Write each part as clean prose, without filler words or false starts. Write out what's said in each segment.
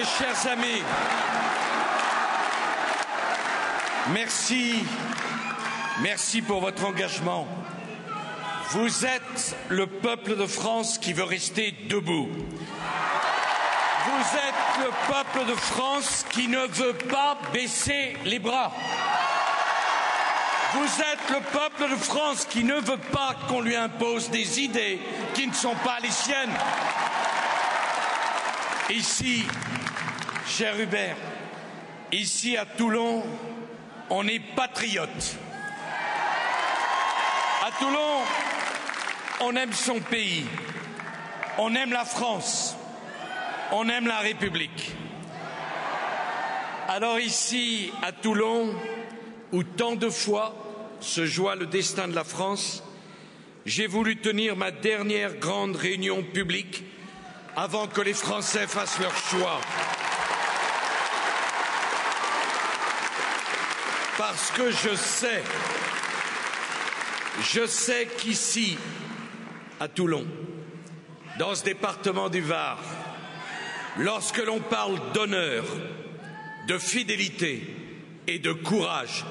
Mes chers amis, merci pour votre engagement. Vous êtes le peuple de France qui veut rester debout. Vous êtes le peuple de France qui ne veut pas baisser les bras. Vous êtes le peuple de France qui ne veut pas qu'on lui impose des idées qui ne sont pas les siennes. Ici, cher Hubert, ici à Toulon, on est patriote. À Toulon, on aime son pays, on aime la France, on aime la République. Alors ici, à Toulon, où tant de fois se joua le destin de la France, j'ai voulu tenir ma dernière grande réunion publique avant que les Français fassent leur choix. Parce que je sais qu'ici, à Toulon, dans ce département du Var, lorsque l'on parle d'honneur, de fidélité et de courage,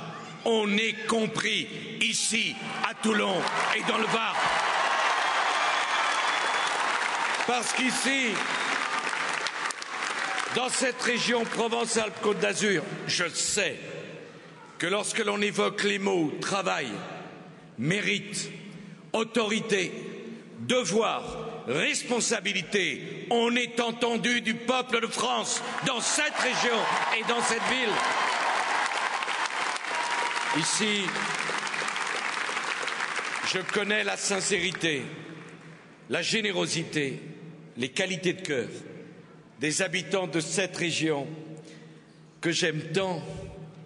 on est compris ici, à Toulon et dans le Var. Parce qu'ici, dans cette région Provence-Alpes-Côte d'Azur, je sais que lorsque l'on évoque les mots travail, mérite, autorité, devoir, responsabilité, on est entendu du peuple de France dans cette région et dans cette ville. Ici, je connais la sincérité, la générosité, les qualités de cœur des habitants de cette région que j'aime tant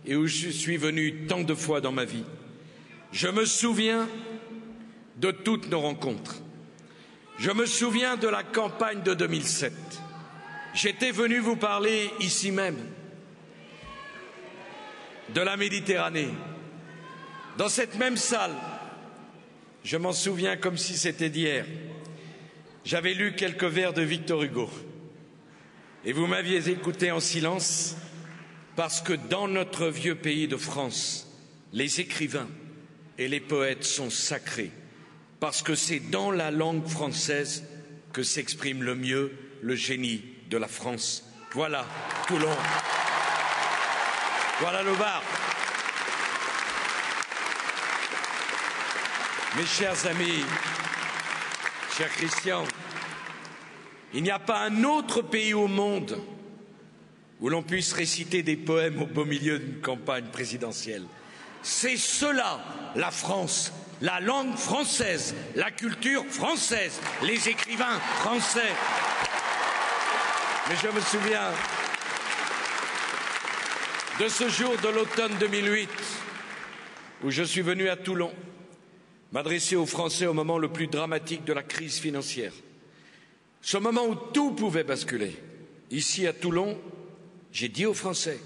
et où je suis venu tant de fois dans ma vie. Je me souviens de toutes nos rencontres. Je me souviens de la campagne de 2007. J'étais venu vous parler ici même de la Méditerranée. Dans cette même salle, je m'en souviens comme si c'était d'hier, j'avais lu quelques vers de Victor Hugo. Et vous m'aviez écouté en silence parce que dans notre vieux pays de France, les écrivains et les poètes sont sacrés, parce que c'est dans la langue française que s'exprime le mieux le génie de la France. Voilà Toulon. Voilà le Var. Mes chers amis, cher Christian, il n'y a pas un autre pays au monde où l'on puisse réciter des poèmes au beau milieu d'une campagne présidentielle. C'est cela, la France, la langue française, la culture française, les écrivains français. Mais je me souviens de ce jour de l'automne 2008 où je suis venu à Toulon m'adresser aux Français au moment le plus dramatique de la crise financière. Ce moment où tout pouvait basculer. Ici à Toulon, j'ai dit aux Français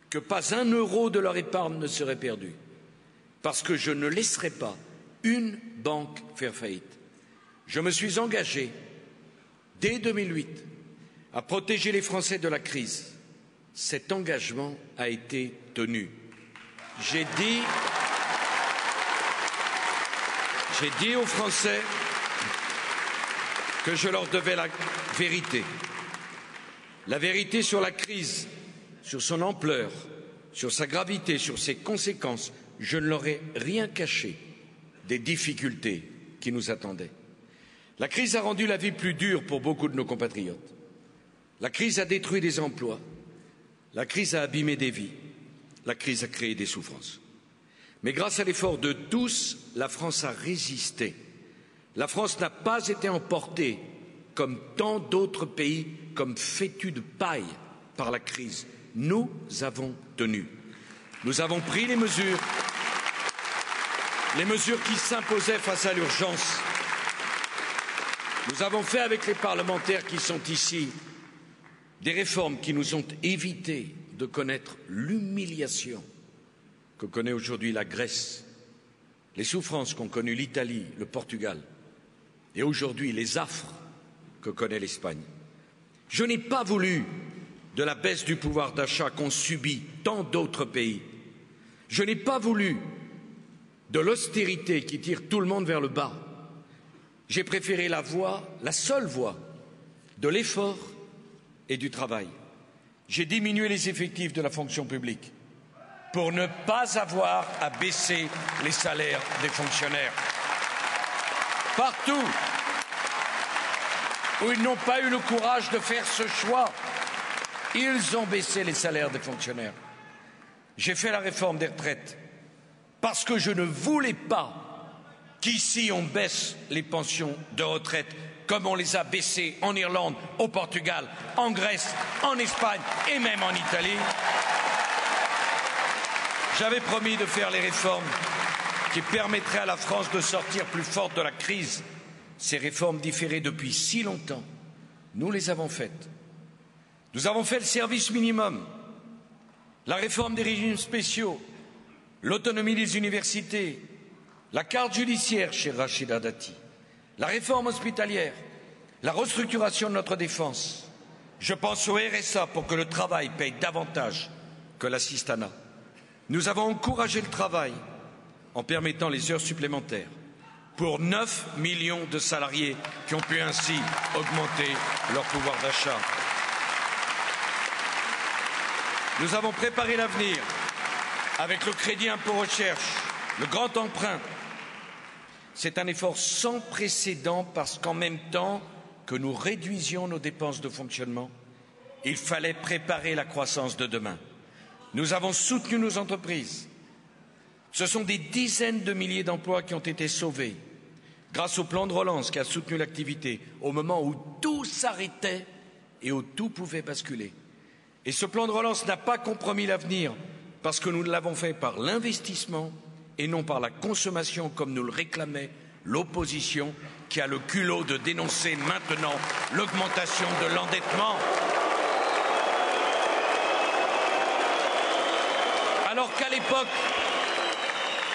que pas un euro de leur épargne ne serait perdu, parce que je ne laisserai pas une banque faire faillite. Je me suis engagé, dès 2008, à protéger les Français de la crise. Cet engagement a été tenu. J'ai dit aux Français que je leur devais la vérité. La vérité sur la crise, sur son ampleur, sur sa gravité, sur ses conséquences. Je ne leur ai rien caché des difficultés qui nous attendaient. La crise a rendu la vie plus dure pour beaucoup de nos compatriotes. La crise a détruit des emplois. La crise a abîmé des vies. La crise a créé des souffrances. Mais grâce à l'effort de tous, la France a résisté. La France n'a pas été emportée, comme tant d'autres pays, comme fétue de paille par la crise. Nous avons tenu. Nous avons pris les mesures qui s'imposaient face à l'urgence. Nous avons fait avec les parlementaires qui sont ici des réformes qui nous ont évité de connaître l'humiliation que connaît aujourd'hui la Grèce, les souffrances qu'ont connues l'Italie, le Portugal, et aujourd'hui les affres que connaît l'Espagne. Je n'ai pas voulu de la baisse du pouvoir d'achat qu'ont subi tant d'autres pays. Je n'ai pas voulu de l'austérité qui tire tout le monde vers le bas. J'ai préféré la seule voie de l'effort et du travail. J'ai diminué les effectifs de la fonction publique pour ne pas avoir à baisser les salaires des fonctionnaires. Partout où ils n'ont pas eu le courage de faire ce choix, ils ont baissé les salaires des fonctionnaires. J'ai fait la réforme des retraites parce que je ne voulais pas qu'ici on baisse les pensions de retraite comme on les a baissées en Irlande, au Portugal, en Grèce, en Espagne et même en Italie. J'avais promis de faire les réformes qui permettraient à la France de sortir plus forte de la crise. Ces réformes différaient depuis si longtemps. Nous les avons faites. Nous avons fait le service minimum, la réforme des régimes spéciaux, l'autonomie des universités, la carte judiciaire chez Rachida Dati, la réforme hospitalière, la restructuration de notre défense. Je pense au RSA pour que le travail paye davantage que l'assistanat. Nous avons encouragé le travail en permettant les heures supplémentaires pour 9 millions de salariés qui ont pu ainsi augmenter leur pouvoir d'achat. Nous avons préparé l'avenir avec le crédit impôt recherche, le grand emprunt. C'est un effort sans précédent parce qu'en même temps que nous réduisions nos dépenses de fonctionnement, il fallait préparer la croissance de demain. Nous avons soutenu nos entreprises. Ce sont des dizaines de milliers d'emplois qui ont été sauvés grâce au plan de relance qui a soutenu l'activité au moment où tout s'arrêtait et où tout pouvait basculer. Et ce plan de relance n'a pas compromis l'avenir parce que nous l'avons fait par l'investissement et non par la consommation comme nous le réclamait l'opposition qui a le culot de dénoncer maintenant l'augmentation de l'endettement. Alors qu'à l'époque,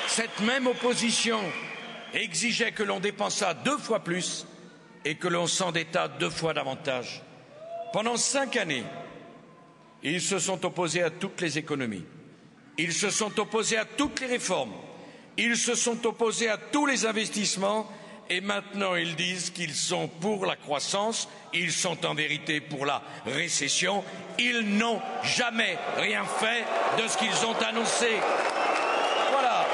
cette même opposition exigeait que l'on dépensât 2 fois plus et que l'on s'endettât 2 fois davantage. Pendant 5 années, ils se sont opposés à toutes les économies. Ils se sont opposés à toutes les réformes. Ils se sont opposés à tous les investissements et maintenant ils disent qu'ils sont pour la croissance. Ils sont en vérité pour la récession. Ils n'ont jamais rien fait de ce qu'ils ont annoncé. Voilà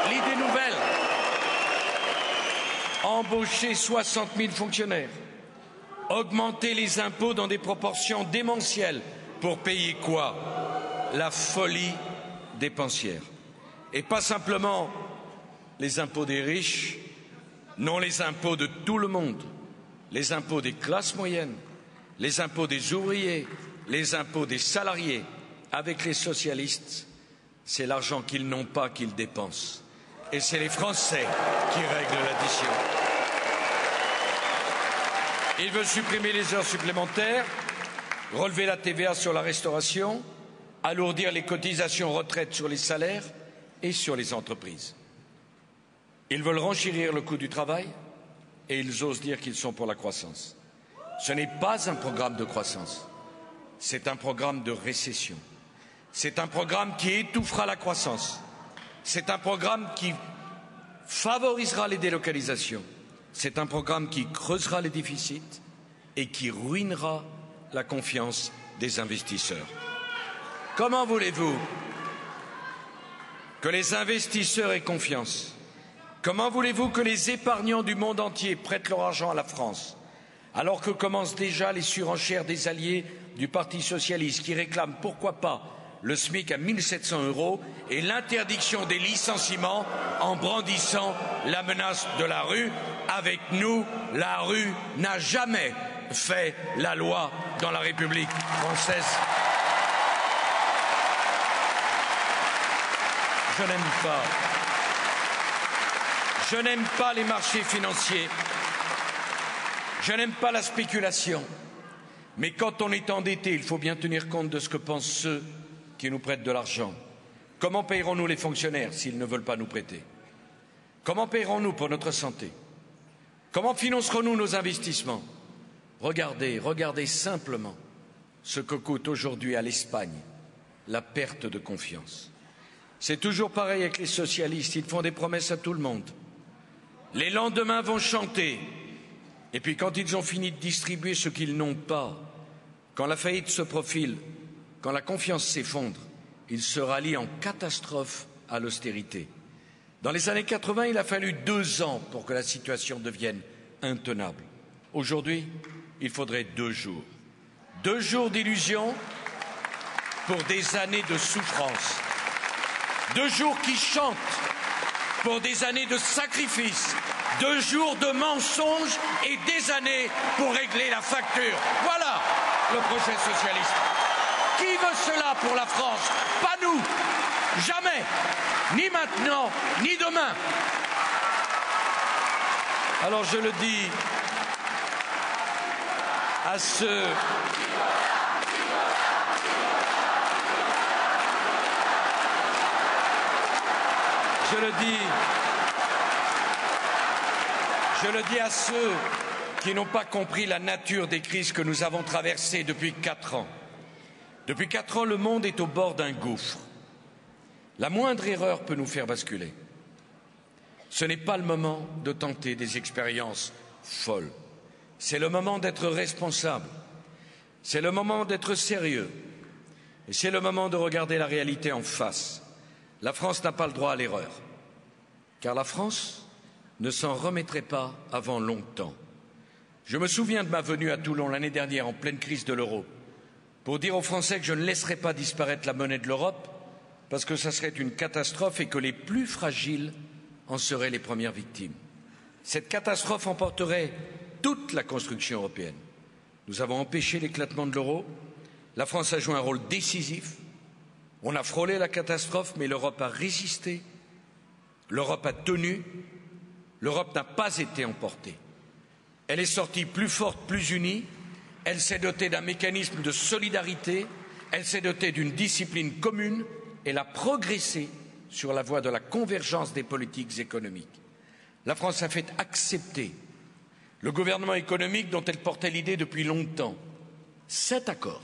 l'idée nouvelle. Embaucher 60 000 fonctionnaires. Augmenter les impôts dans des proportions démentielles. Pour payer quoi? La folie dépensière. Et pas simplement les impôts des riches, non, les impôts de tout le monde, les impôts des classes moyennes, les impôts des ouvriers, les impôts des salariés. Avec les socialistes, c'est l'argent qu'ils n'ont pas qu'ils dépensent. Et c'est les Français qui règlent l'addition. Il veut supprimer les heures supplémentaires, relever la TVA sur la restauration, alourdir les cotisations retraite sur les salaires et sur les entreprises. Ils veulent renchérir le coût du travail et ils osent dire qu'ils sont pour la croissance. Ce n'est pas un programme de croissance, c'est un programme de récession. C'est un programme qui étouffera la croissance. C'est un programme qui favorisera les délocalisations. C'est un programme qui creusera les déficits et qui ruinera la confiance des investisseurs. Comment voulez-vous que les investisseurs aient confiance? Comment voulez-vous que les épargnants du monde entier prêtent leur argent à la France, alors que commencent déjà les surenchères des alliés du Parti socialiste qui réclament, pourquoi pas, le SMIC à 1 700 € et l'interdiction des licenciements en brandissant la menace de la rue? Avec nous, la rue n'a jamais fait la loi dans la République française. Je n'aime pas les marchés financiers. Je n'aime pas la spéculation. Mais quand on est endetté, il faut bien tenir compte de ce que pensent ceux qui nous prêtent de l'argent. Comment payerons-nous les fonctionnaires s'ils ne veulent pas nous prêter? Comment payerons-nous pour notre santé? Comment financerons-nous nos investissements? Regardez simplement ce que coûte aujourd'hui à l'Espagne la perte de confiance. C'est toujours pareil avec les socialistes, ils font des promesses à tout le monde. Les lendemains vont chanter, et puis quand ils ont fini de distribuer ce qu'ils n'ont pas, quand la faillite se profile, quand la confiance s'effondre, ils se rallient en catastrophe à l'austérité. Dans les années 80, il a fallu 2 ans pour que la situation devienne intenable. Aujourd'hui, il faudrait 2 jours. 2 jours d'illusion pour des années de souffrance. 2 jours qui chantent pour des années de sacrifices. 2 jours de mensonges et des années pour régler la facture. Voilà le projet socialiste. Qui veut cela pour la France? Pas nous. Jamais. Ni maintenant, ni demain. Alors je le dis à ceux Je le dis à ceux qui n'ont pas compris la nature des crises que nous avons traversées depuis 4 ans. Depuis 4 ans, le monde est au bord d'un gouffre. La moindre erreur peut nous faire basculer. Ce n'est pas le moment de tenter des expériences folles. C'est le moment d'être responsable. C'est le moment d'être sérieux. Et c'est le moment de regarder la réalité en face. La France n'a pas le droit à l'erreur. Car la France ne s'en remettrait pas avant longtemps. Je me souviens de ma venue à Toulon l'année dernière en pleine crise de l'euro pour dire aux Français que je ne laisserai pas disparaître la monnaie de l'Europe parce que ça serait une catastrophe et que les plus fragiles en seraient les premières victimes. Cette catastrophe emporterait toute la construction européenne. Nous avons empêché l'éclatement de l'euro. La France a joué un rôle décisif. On a frôlé la catastrophe, mais l'Europe a résisté. L'Europe a tenu. L'Europe n'a pas été emportée. Elle est sortie plus forte, plus unie. Elle s'est dotée d'un mécanisme de solidarité. Elle s'est dotée d'une discipline commune. Elle a progressé sur la voie de la convergence des politiques économiques. La France a fait accepter le gouvernement économique dont elle portait l'idée depuis longtemps. Cet accord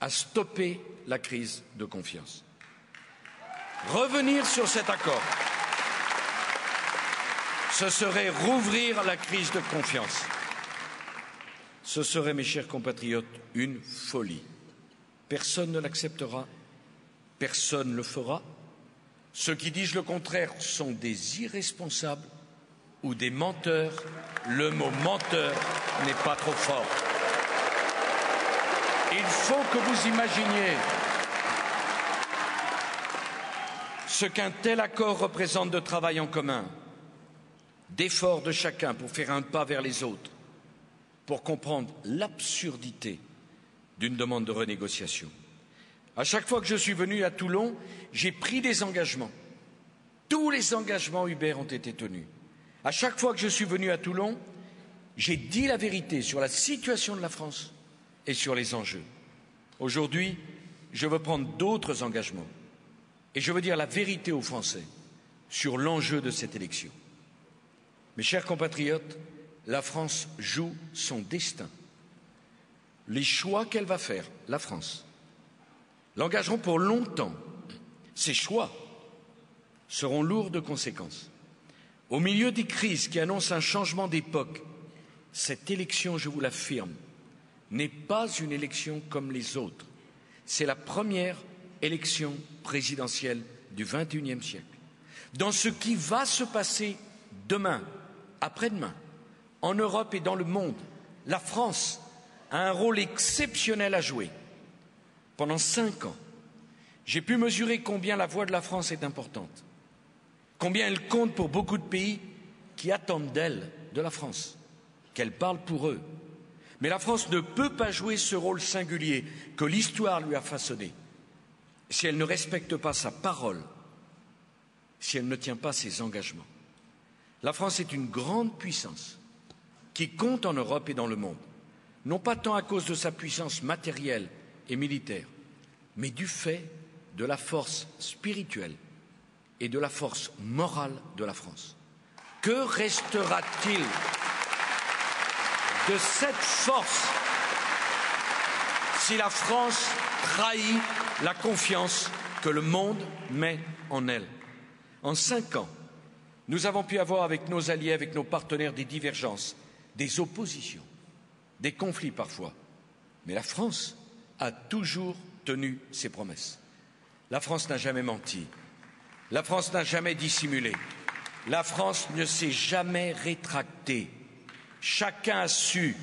a stoppé la crise de confiance. Revenir sur cet accord, ce serait rouvrir la crise de confiance. Ce serait, mes chers compatriotes, une folie. Personne ne l'acceptera, personne ne le fera. Ceux qui disent le contraire sont des irresponsables ou des menteurs. Le mot menteur n'est pas trop fort. Il faut que vous imaginiez ce qu'un tel accord représente de travail en commun, d'efforts de chacun pour faire un pas vers les autres, pour comprendre l'absurdité d'une demande de renégociation. À chaque fois que je suis venu à Toulon, j'ai pris des engagements. Tous les engagements Hubert ont été tenus. À chaque fois que je suis venu à Toulon, j'ai dit la vérité sur la situation de la France et sur les enjeux. Aujourd'hui, je veux prendre d'autres engagements et je veux dire la vérité aux Français sur l'enjeu de cette élection. Mes chers compatriotes, la France joue son destin. Les choix qu'elle va faire, la France, l'engageront pour longtemps. Ces choix seront lourds de conséquences. Au milieu des crises qui annoncent un changement d'époque, cette élection, je vous l'affirme, n'est pas une élection comme les autres. C'est la première élection présidentielle du XXIe siècle. Dans ce qui va se passer demain, après-demain, en Europe et dans le monde, la France a un rôle exceptionnel à jouer. Pendant 5 ans, j'ai pu mesurer combien la voix de la France est importante, combien elle compte pour beaucoup de pays qui attendent d'elle, de la France, qu'elle parle pour eux. Mais la France ne peut pas jouer ce rôle singulier que l'histoire lui a façonné si elle ne respecte pas sa parole, si elle ne tient pas ses engagements. La France est une grande puissance qui compte en Europe et dans le monde, non pas tant à cause de sa puissance matérielle et militaire, mais du fait de la force spirituelle et de la force morale de la France. Que restera-t-il de cette force si la France trahit la confiance que le monde met en elle. En 5 ans, nous avons pu avoir avec nos alliés, avec nos partenaires, des divergences, des oppositions, des conflits parfois. Mais la France a toujours tenu ses promesses. La France n'a jamais menti. La France n'a jamais dissimulé. La France ne s'est jamais rétractée. Chacun a su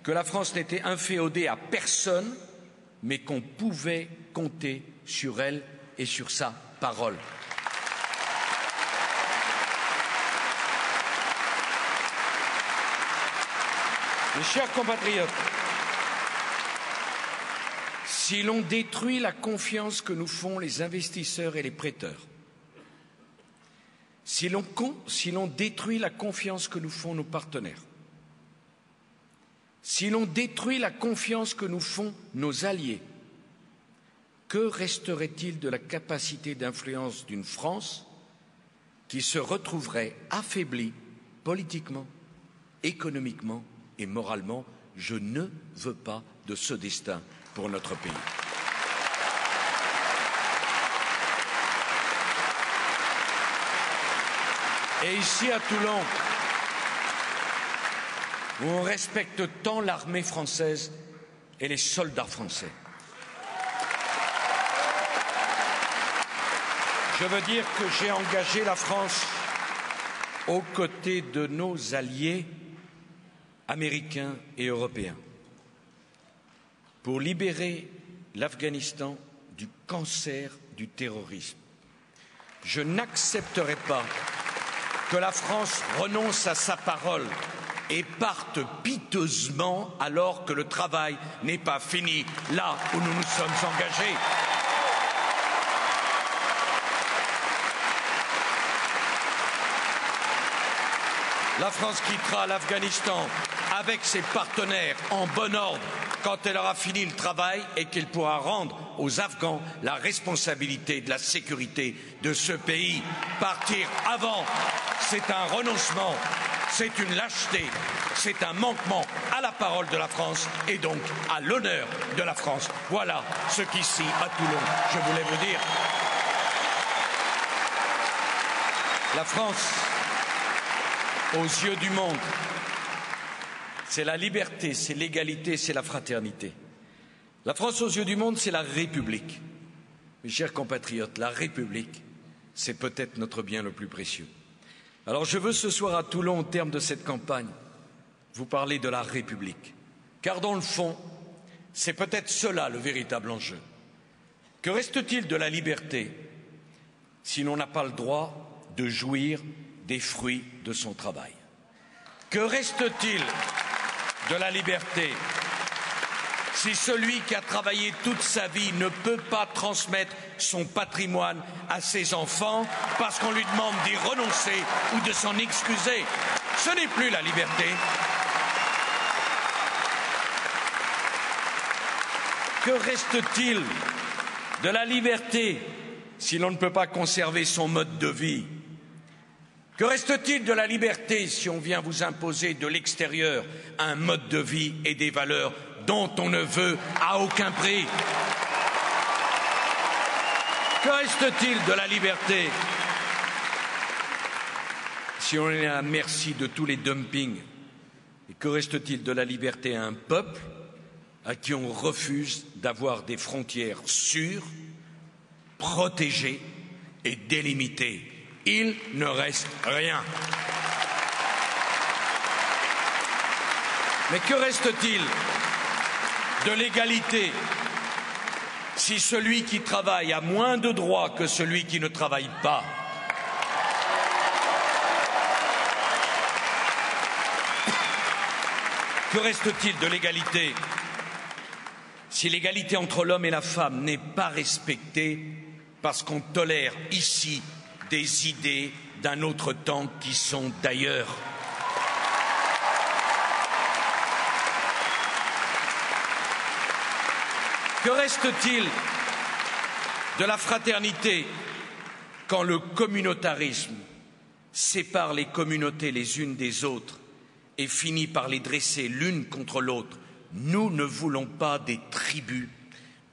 que la France n'était inféodée à personne, mais qu'on pouvait compter sur elle et sur sa parole. Mes chers compatriotes, si l'on détruit la confiance que nous font les investisseurs et les prêteurs, si l'on détruit la confiance que nous font nos partenaires, si l'on détruit la confiance que nous font nos alliés, que resterait-il de la capacité d'influence d'une France qui se retrouverait affaiblie politiquement, économiquement et moralement? Je ne veux pas de ce destin pour notre pays. Et ici à Toulon, où on respecte tant l'armée française et les soldats français, je veux dire que j'ai engagé la France aux côtés de nos alliés américains et européens pour libérer l'Afghanistan du cancer du terrorisme. Je n'accepterai pas que la France renonce à sa parole et parte piteusement alors que le travail n'est pas fini là où nous nous sommes engagés. La France quittera l'Afghanistan avec ses partenaires en bon ordre quand elle aura fini le travail et qu'elle pourra rendre aux Afghans la responsabilité de la sécurité de ce pays. Partir avant, c'est un renoncement, c'est une lâcheté, c'est un manquement à la parole de la France et donc à l'honneur de la France. Voilà ce qu'ici, à Toulon, je voulais vous dire. La France, aux yeux du monde, c'est la liberté, c'est l'égalité, c'est la fraternité. La France aux yeux du monde, c'est la République. Mes chers compatriotes, la République, c'est peut-être notre bien le plus précieux. Alors je veux ce soir à Toulon, au terme de cette campagne, vous parler de la République. Car dans le fond, c'est peut-être cela le véritable enjeu. Que reste-t-il de la liberté si l'on n'a pas le droit de jouir des fruits de son travail? Que reste-t-il de la liberté si celui qui a travaillé toute sa vie ne peut pas transmettre son patrimoine à ses enfants parce qu'on lui demande d'y renoncer ou de s'en excuser? Ce n'est plus la liberté. Que reste-t-il de la liberté si l'on ne peut pas conserver son mode de vie? Que reste-t-il de la liberté si on vient vous imposer de l'extérieur un mode de vie et des valeurs dont on ne veut à aucun prix? Que reste-t-il de la liberté si on est à la merci de tous les dumpings? Et que reste-t-il de la liberté à un peuple à qui on refuse d'avoir des frontières sûres, protégées et délimitées? Il ne reste rien. Mais que reste-t-il de l'égalité si celui qui travaille a moins de droits que celui qui ne travaille pas? Que reste-t-il de l'égalité si l'égalité entre l'homme et la femme n'est pas respectée parce qu'on tolère ici des idées d'un autre temps qui sont d'ailleurs? Que reste-t-il de la fraternité quand le communautarisme sépare les communautés les unes des autres et finit par les dresser l'une contre l'autre Nous ne voulons pas des tribus,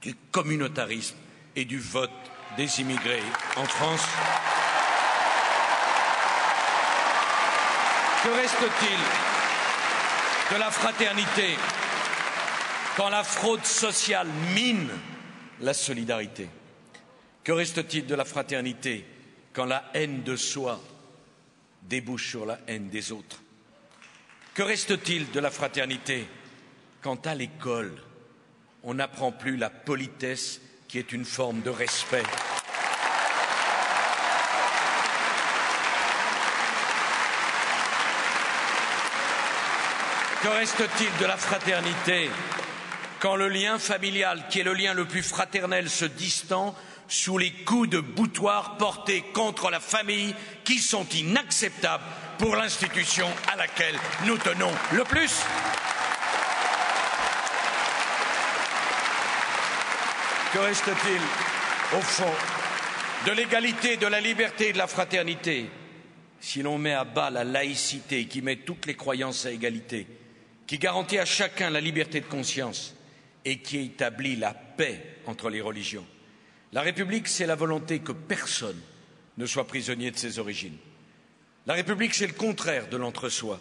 du communautarisme et du vote des immigrés en France. Que reste-t-il de la fraternité quand la fraude sociale mine la solidarité? Que reste-t-il de la fraternité quand la haine de soi débouche sur la haine des autres? Que reste-t-il de la fraternité quand à l'école, on n'apprend plus la politesse qui est une forme de respect? Que reste-t-il de la fraternité quand le lien familial, qui est le lien le plus fraternel, se distend sous les coups de boutoir portés contre la famille qui sont inacceptables pour l'institution à laquelle nous tenons le plus? Que reste-t-il, au fond, de l'égalité, de la liberté et de la fraternité si l'on met à bas la laïcité qui met toutes les croyances à égalité, qui garantit à chacun la liberté de conscience et qui établit la paix entre les religions? La République, c'est la volonté que personne ne soit prisonnier de ses origines. La République, c'est le contraire de l'entre-soi.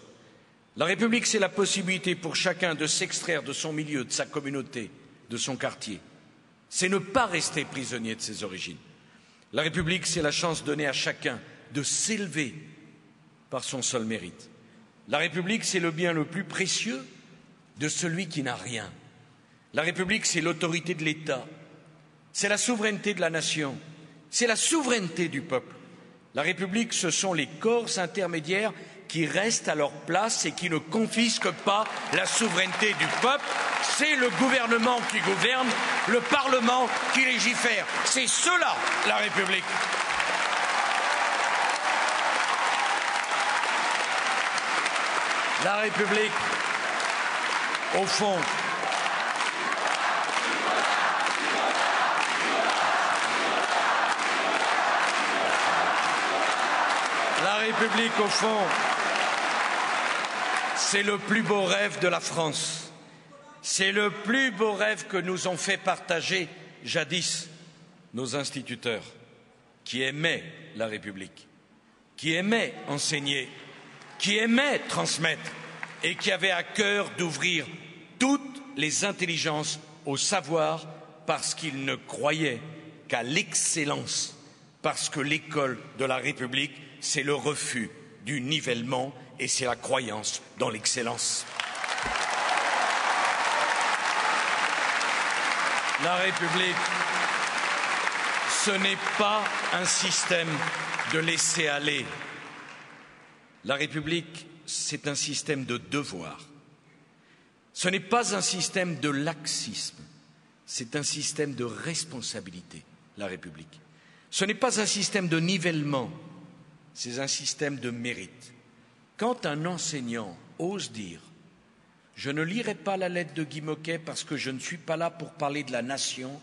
La République, c'est la possibilité pour chacun de s'extraire de son milieu, de sa communauté, de son quartier. C'est ne pas rester prisonnier de ses origines. La République, c'est la chance donnée à chacun de s'élever par son seul mérite. La République, c'est le bien le plus précieux de celui qui n'a rien. La République, c'est l'autorité de l'État, c'est la souveraineté de la nation, c'est la souveraineté du peuple. La République, ce sont les corps intermédiaires qui restent à leur place et qui ne confisquent pas la souveraineté du peuple. C'est le gouvernement qui gouverne, le Parlement qui légifère. C'est cela, la République. La République, au fond, République, au fond, c'est le plus beau rêve de la France. C'est le plus beau rêve que nous ont fait partager jadis nos instituteurs, qui aimaient la République, qui aimaient enseigner, qui aimaient transmettre et qui avaient à cœur d'ouvrir toutes les intelligences au savoir parce qu'ils ne croyaient qu'à l'excellence, parce que l'école de la République, c'est le refus du nivellement et c'est la croyance dans l'excellence. La République, ce n'est pas un système de laisser-aller. La République, c'est un système de devoir. Ce n'est pas un système de laxisme, c'est un système de responsabilité, la République. Ce n'est pas un système de nivellement, c'est un système de mérite. Quand un enseignant ose dire « Je ne lirai pas la lettre de Guy Môquet parce que je ne suis pas là pour parler de la nation »,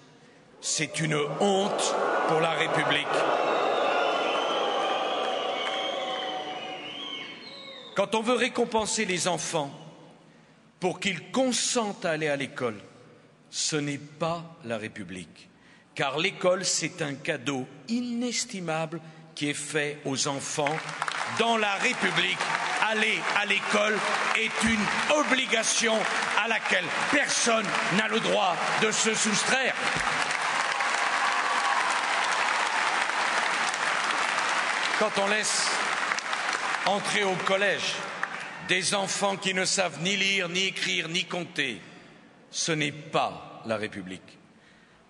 c'est une honte pour la République. Quand on veut récompenser les enfants pour qu'ils consentent à aller à l'école, ce n'est pas la République, car l'école, c'est un cadeau inestimable qui est fait aux enfants. Dans la République, aller à l'école est une obligation à laquelle personne n'a le droit de se soustraire. Quand on laisse entrer au collège des enfants qui ne savent ni lire, ni écrire, ni compter, ce n'est pas la République.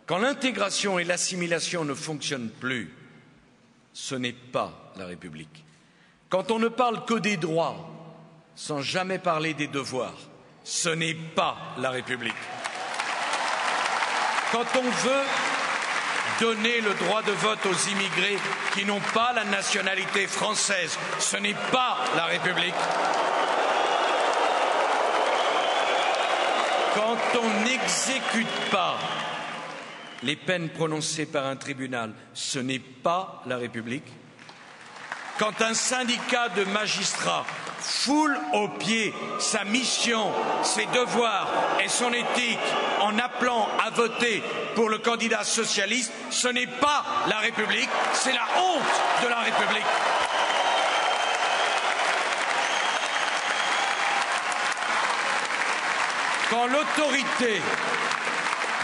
Quand l'intégration et l'assimilation ne fonctionnent plus, ce n'est pas la République. Quand on ne parle que des droits, sans jamais parler des devoirs, ce n'est pas la République. Quand on veut donner le droit de vote aux immigrés qui n'ont pas la nationalité française, ce n'est pas la République. Quand on n'exécute pas les peines prononcées par un tribunal, ce n'est pas la République. quand un syndicat de magistrats foule aux pieds sa mission, ses devoirs et son éthique en appelant à voter pour le candidat socialiste, ce n'est pas la République, c'est la honte de la République. Quand l'autorité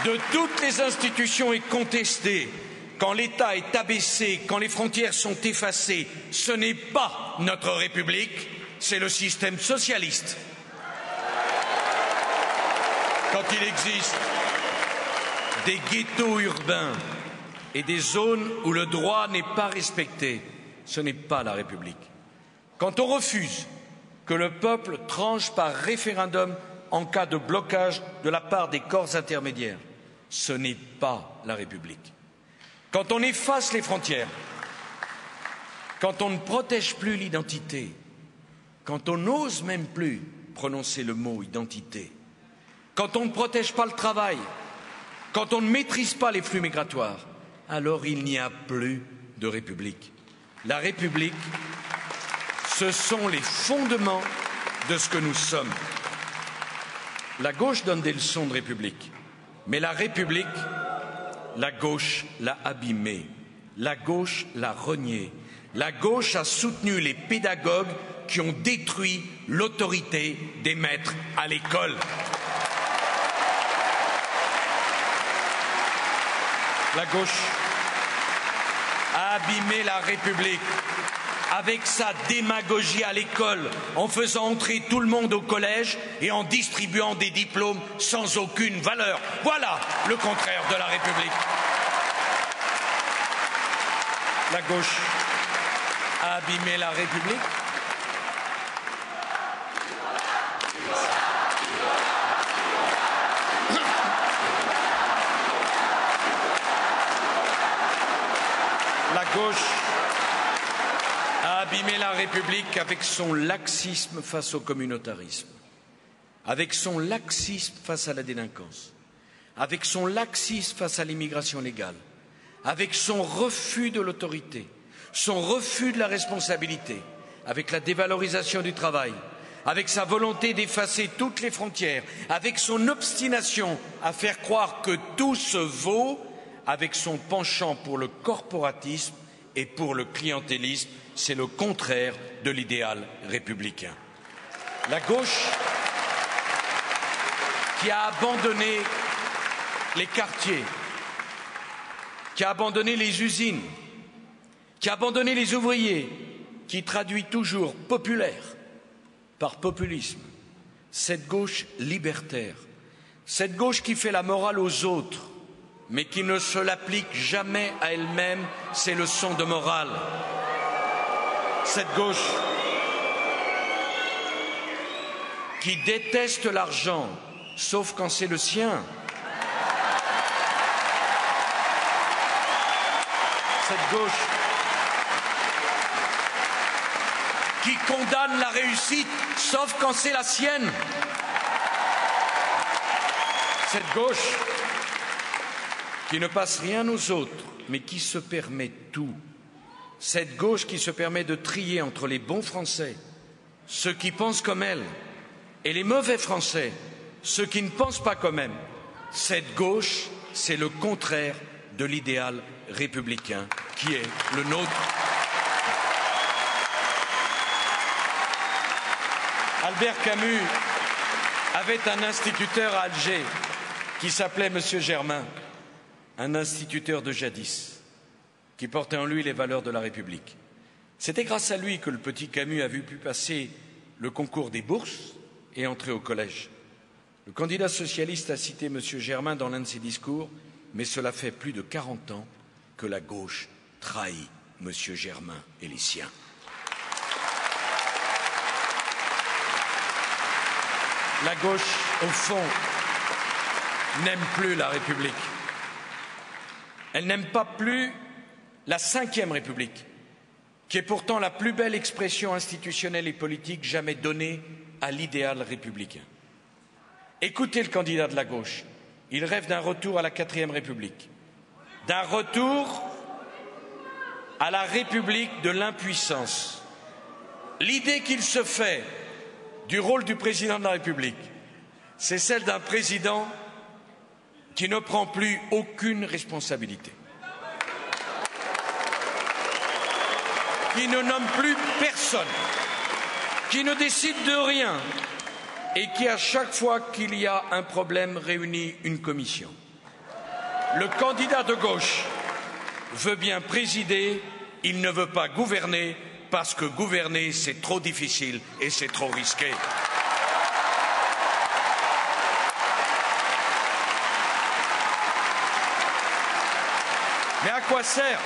de toutes les institutions est contestée, quand l'État est abaissé, quand les frontières sont effacées, ce n'est pas notre République, c'est le système socialiste. Quand il existe des ghettos urbains et des zones où le droit n'est pas respecté, ce n'est pas la République. Quand on refuse que le peuple tranche par référendum en cas de blocage de la part des corps intermédiaires, ce n'est pas la République. Quand on efface les frontières, quand on ne protège plus l'identité, quand on n'ose même plus prononcer le mot identité, quand on ne protège pas le travail, quand on ne maîtrise pas les flux migratoires, alors il n'y a plus de République. La République, ce sont les fondements de ce que nous sommes. La gauche donne des leçons de République, mais la République, la gauche l'a abîmée, la gauche l'a reniée, la gauche a soutenu les pédagogues qui ont détruit l'autorité des maîtres à l'école. La gauche a abîmé la République avec sa démagogie à l'école, en faisant entrer tout le monde au collège et en distribuant des diplômes sans aucune valeur. Voilà le contraire de la République. La gauche a abîmé la République. La gauche a abîmé la République avec son laxisme face au communautarisme, avec son laxisme face à la délinquance, avec son laxisme face à l'immigration légale, avec son refus de l'autorité, son refus de la responsabilité, avec la dévalorisation du travail, avec sa volonté d'effacer toutes les frontières, avec son obstination à faire croire que tout se vaut, avec son penchant pour le corporatisme et pour le clientélisme. C'est le contraire de l'idéal républicain. La gauche qui a abandonné les quartiers, qui a abandonné les usines, qui a abandonné les ouvriers, qui traduit toujours populaire par populisme. Cette gauche libertaire, cette gauche qui fait la morale aux autres, mais qui ne se l'applique jamais à elle-même ses leçons de morale. Cette gauche qui déteste l'argent, sauf quand c'est le sien. Cette gauche qui condamne la réussite, sauf quand c'est la sienne. Cette gauche qui ne passe rien aux autres, mais qui se permet tout. Cette gauche qui se permet de trier entre les bons Français, ceux qui pensent comme elle, et les mauvais Français, ceux qui ne pensent pas comme elle. Cette gauche, c'est le contraire de l'idéal républicain qui est le nôtre. Albert Camus avait un instituteur à Alger qui s'appelait Monsieur Germain, un instituteur de jadis, qui portait en lui les valeurs de la République. C'était grâce à lui que le petit Camus a vu pu passer le concours des bourses et entrer au collège. Le candidat socialiste a cité M. Germain dans l'un de ses discours, mais cela fait plus de 40 ans que la gauche trahit M. Germain et les siens. La gauche, au fond, n'aime plus la République. Elle n'aime pas plus la Ve République, qui est pourtant la plus belle expression institutionnelle et politique jamais donnée à l'idéal républicain. Écoutez le candidat de la gauche. Il rêve d'un retour à la 4e République, d'un retour à la République de l'impuissance. L'idée qu'il se fait du rôle du président de la République, c'est celle d'un président qui ne prend plus aucune responsabilité, qui ne nomme plus personne, qui ne décide de rien et qui, à chaque fois qu'il y a un problème, réunit une commission. Le candidat de gauche veut bien présider, il ne veut pas gouverner, parce que gouverner, c'est trop difficile et c'est trop risqué. Mais à quoi sert?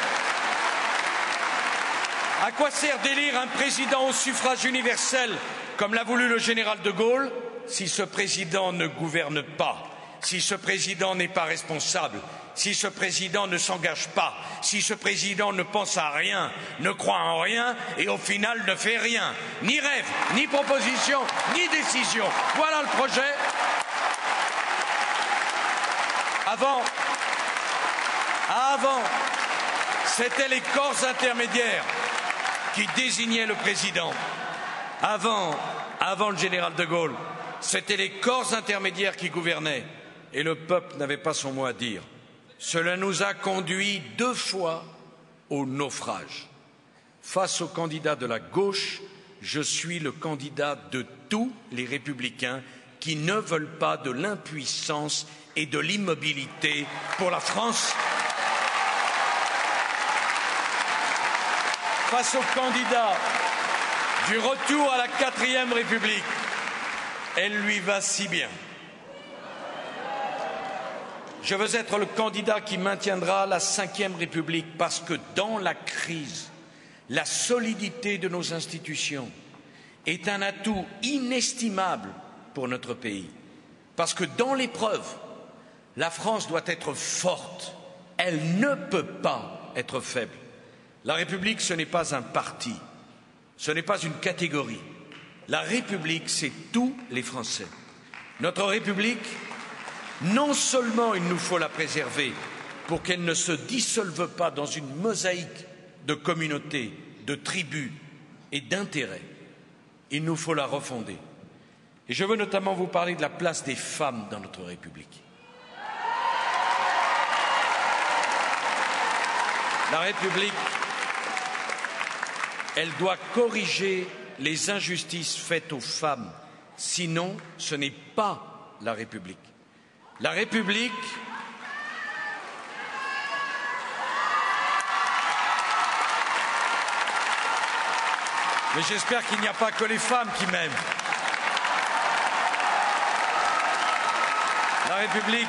À quoi sert d'élire un président au suffrage universel, comme l'a voulu le général de Gaulle, si ce président ne gouverne pas, si ce président n'est pas responsable, si ce président ne s'engage pas, si ce président ne pense à rien, ne croit en rien et au final ne fait rien, ni rêve, ni proposition, ni décision. Voilà le projet. Avant, c'était les corps intermédiaires qui désignaient le président. Avant le général de Gaulle, c'était les corps intermédiaires qui gouvernaient et le peuple n'avait pas son mot à dire. Cela nous a conduit 2 fois au naufrage. Face aux candidats de la gauche, je suis le candidat de tous les républicains qui ne veulent pas de l'impuissance et de l'immobilité pour la France. Face aux candidats du retour à la 4e République, elle lui va si bien. Je veux être le candidat qui maintiendra la 5e République parce que dans la crise, la solidité de nos institutions est un atout inestimable pour notre pays. Parce que dans l'épreuve, la France doit être forte. Elle ne peut pas être faible. La République, ce n'est pas un parti, ce n'est pas une catégorie. La République, c'est tous les Français. Notre République, non seulement il nous faut la préserver pour qu'elle ne se dissolve pas dans une mosaïque de communautés, de tribus et d'intérêts, il nous faut la refonder. Et je veux notamment vous parler de la place des femmes dans notre République. La République, elle doit corriger les injustices faites aux femmes, sinon ce n'est pas la République. La République, mais j'espère qu'il n'y a pas que les femmes qui m'aiment. La République,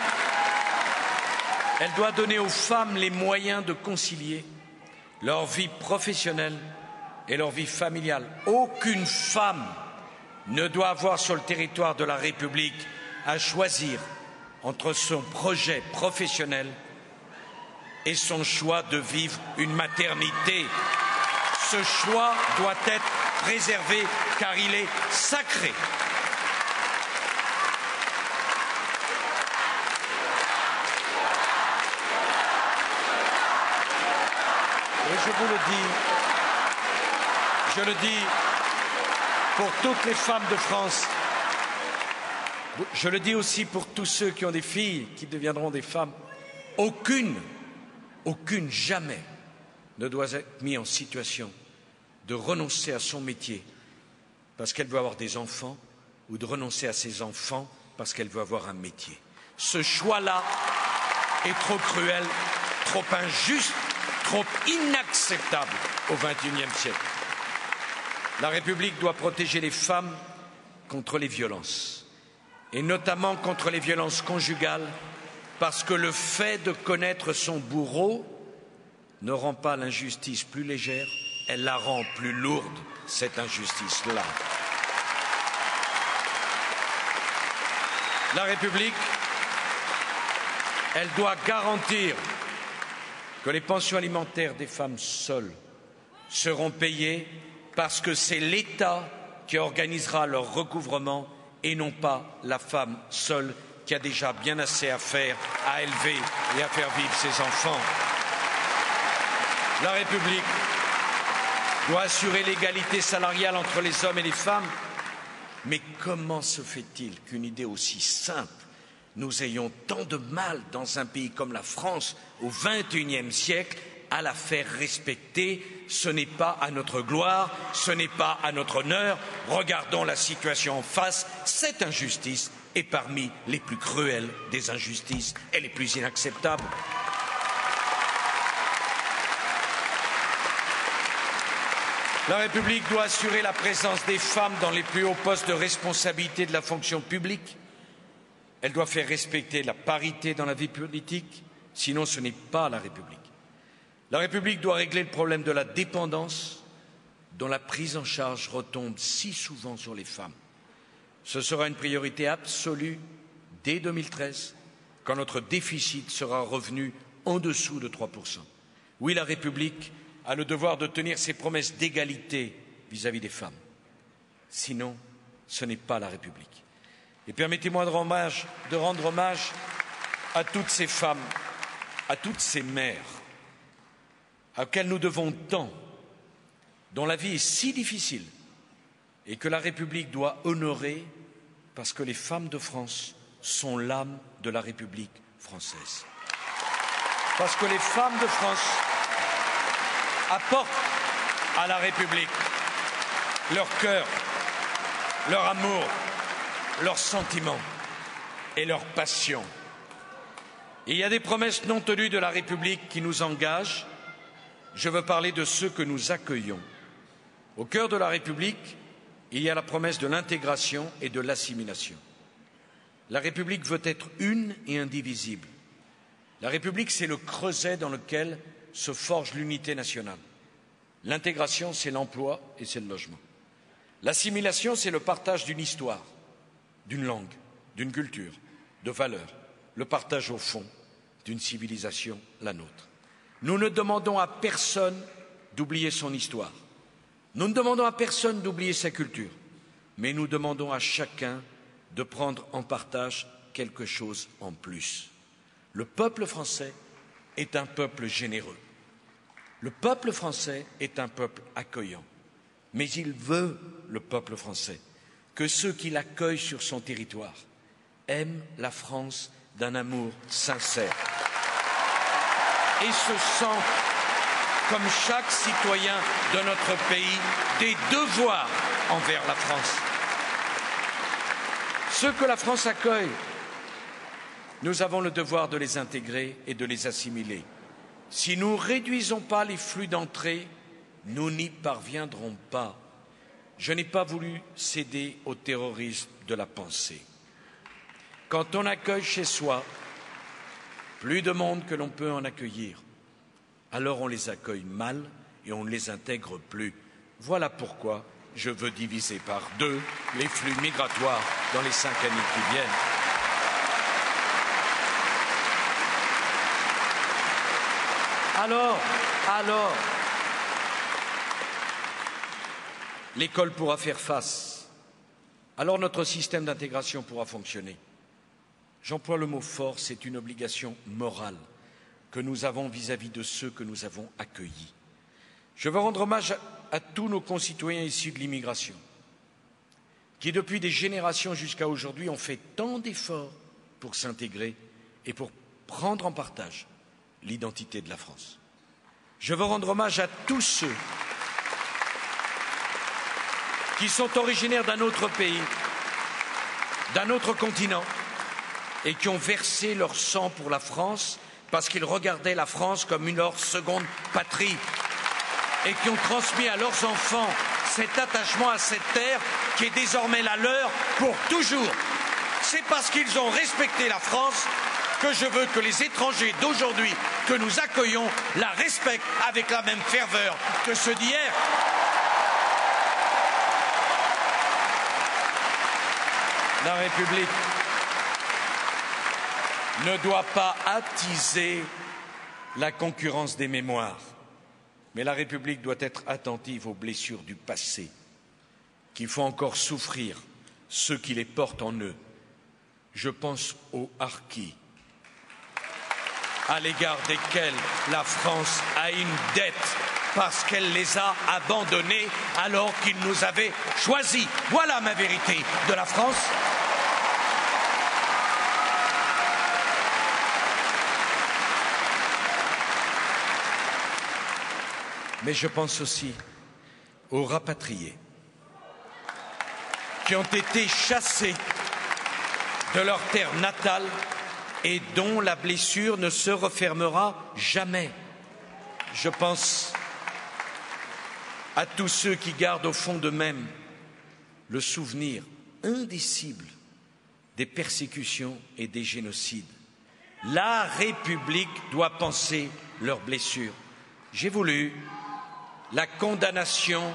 elle doit donner aux femmes les moyens de concilier leur vie professionnelle et leur vie familiale. Aucune femme ne doit avoir sur le territoire de la République à choisir entre son projet professionnel et son choix de vivre une maternité. Ce choix doit être préservé car il est sacré. Et je vous le dis pour toutes les femmes de France, je le dis aussi pour tous ceux qui ont des filles qui deviendront des femmes, aucune jamais ne doit être mise en situation de renoncer à son métier parce qu'elle veut avoir des enfants ou de renoncer à ses enfants parce qu'elle veut avoir un métier. Ce choix-là est trop cruel, trop injuste, trop inacceptable au XXIe siècle. La République doit protéger les femmes contre les violences, et notamment contre les violences conjugales, parce que le fait de connaître son bourreau ne rend pas l'injustice plus légère, elle la rend plus lourde, cette injustice-là. La République, elle doit garantir que les pensions alimentaires des femmes seules seront payées parce que c'est l'État qui organisera leur recouvrement et non pas la femme seule qui a déjà bien assez à faire, à élever et à faire vivre ses enfants. La République doit assurer l'égalité salariale entre les hommes et les femmes. Mais comment se fait-il qu'une idée aussi simple, nous ayons tant de mal dans un pays comme la France au XXIe siècle à la faire respecter? Ce n'est pas à notre gloire, ce n'est pas à notre honneur. Regardons la situation en face. Cette injustice est parmi les plus cruelles des injustices et les plus inacceptables. La République doit assurer la présence des femmes dans les plus hauts postes de responsabilité de la fonction publique. Elle doit faire respecter la parité dans la vie politique, sinon ce n'est pas la République. La République doit régler le problème de la dépendance, dont la prise en charge retombe si souvent sur les femmes. Ce sera une priorité absolue dès 2013, quand notre déficit sera revenu en dessous de 3%. Oui, la République a le devoir de tenir ses promesses d'égalité vis-à-vis des femmes. Sinon, ce n'est pas la République. Et permettez-moi de rendre hommage à toutes ces femmes, à toutes ces mères, auxquelles nous devons tant, dont la vie est si difficile et que la République doit honorer parce que les femmes de France sont l'âme de la République française. Parce que les femmes de France apportent à la République leur cœur, leur amour, leurs sentiments et leur passion. Et il y a des promesses non tenues de la République qui nous engagent. Je veux parler de ceux que nous accueillons. Au cœur de la République, il y a la promesse de l'intégration et de l'assimilation. La République veut être une et indivisible. La République, c'est le creuset dans lequel se forge l'unité nationale. L'intégration, c'est l'emploi et c'est le logement. L'assimilation, c'est le partage d'une histoire, d'une langue, d'une culture, de valeurs, le partage au fond d'une civilisation, la nôtre. Nous ne demandons à personne d'oublier son histoire. Nous ne demandons à personne d'oublier sa culture, mais nous demandons à chacun de prendre en partage quelque chose en plus. Le peuple français est un peuple généreux. Le peuple français est un peuple accueillant. Mais il veut, le peuple français, que ceux qui l'accueillent sur son territoire aiment la France d'un amour sincère et se sentent, comme chaque citoyen de notre pays, des devoirs envers la France. Ceux que la France accueille, nous avons le devoir de les intégrer et de les assimiler. Si nous ne réduisons pas les flux d'entrée, nous n'y parviendrons pas. Je n'ai pas voulu céder au terrorisme de la pensée. Quand on accueille chez soi plus de monde que l'on peut en accueillir, alors on les accueille mal et on ne les intègre plus. Voilà pourquoi je veux diviser par 2 les flux migratoires dans les 5 années qui viennent. Alors, l'école pourra faire face. Alors notre système d'intégration pourra fonctionner. J'emploie le mot fort, c'est une obligation morale que nous avons vis-à-vis de ceux que nous avons accueillis. Je veux rendre hommage à tous nos concitoyens issus de l'immigration, qui depuis des générations jusqu'à aujourd'hui ont fait tant d'efforts pour s'intégrer et pour prendre en partage l'identité de la France. Je veux rendre hommage à tous ceux qui sont originaires d'un autre pays, d'un autre continent, et qui ont versé leur sang pour la France parce qu'ils regardaient la France comme leur seconde patrie et qui ont transmis à leurs enfants cet attachement à cette terre qui est désormais la leur pour toujours. C'est parce qu'ils ont respecté la France que je veux que les étrangers d'aujourd'hui que nous accueillons la respectent avec la même ferveur que ceux d'hier. La République ne doit pas attiser la concurrence des mémoires, mais la République doit être attentive aux blessures du passé qui font encore souffrir ceux qui les portent en eux. Je pense aux harkis, à l'égard desquels la France a une dette parce qu'elle les a abandonnés alors qu'ils nous avaient choisis. Voilà ma vérité de la France. Mais je pense aussi aux rapatriés qui ont été chassés de leur terre natale et dont la blessure ne se refermera jamais. Je pense à tous ceux qui gardent au fond d'eux-mêmes le souvenir indicible des persécutions et des génocides. La République doit penser leurs blessures. J'ai voulu la condamnation